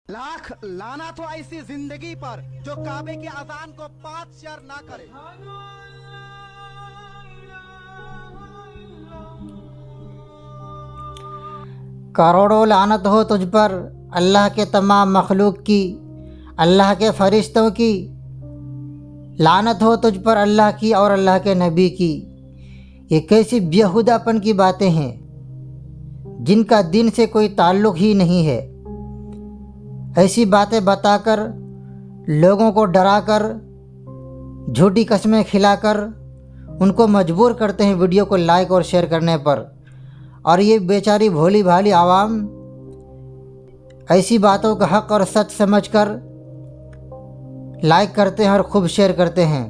लाख लानत हो ऐसी जिंदगी पर जो काबे की अजान को 5 शर ना करे। करोड़ों लानत हो तुझ पर अल्लाह के तमाम मखलूक की, अल्लाह के फरिश्तों की लानत हो तुझ पर, अल्लाह की और अल्लाह के नबी की। ये कैसी बेहुदापन की बातें हैं जिनका दिन से कोई ताल्लुक़ ही नहीं है। ऐसी बातें बताकर, लोगों को डराकर, झूठी कस्में खिलाकर उनको मजबूर करते हैं वीडियो को लाइक और शेयर करने पर। और ये बेचारी भोली भाली आवाम ऐसी बातों का हक़ और सच समझकर लाइक करते हैं और खूब शेयर करते हैं।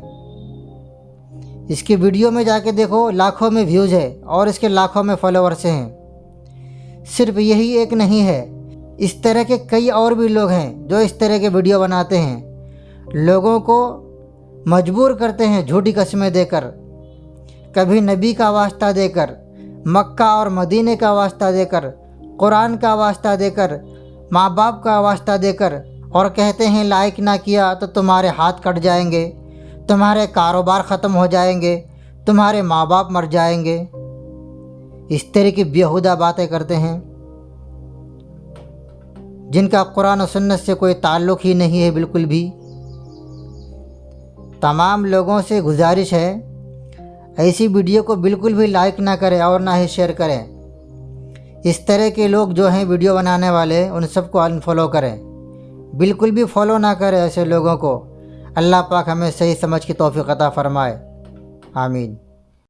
इसकी वीडियो में जाके देखो, लाखों में व्यूज़ है और इसके लाखों में फॉलोअर्स हैं। सिर्फ यही एक नहीं है, इस तरह के कई और भी लोग हैं जो इस तरह के वीडियो बनाते हैं, लोगों को मजबूर करते हैं झूठी कस्में देकर, कभी नबी का वास्ता देकर, मक्का और मदीने का वास्ता देकर, कुरान का वास्ता देकर, माँ बाप का वास्ता देकर, और कहते हैं लाइक ना किया तो तुम्हारे हाथ कट जाएंगे, तुम्हारे कारोबार ख़त्म हो जाएंगे, तुम्हारे माँ बाप मर जाएंगे। इस तरह की बेहुदा बातें करते हैं जिनका कुरान और सुन्नत से कोई ताल्लुक़ ही नहीं है बिल्कुल भी। तमाम लोगों से गुजारिश है, ऐसी वीडियो को बिल्कुल भी लाइक ना करें और ना ही शेयर करें। इस तरह के लोग जो हैं वीडियो बनाने वाले, उन सबको अनफॉलो करें, बिल्कुल भी फॉलो ना करें ऐसे लोगों को। अल्लाह पाक हमें सही समझ की तौफीक अता फ़रमाए। आमीन।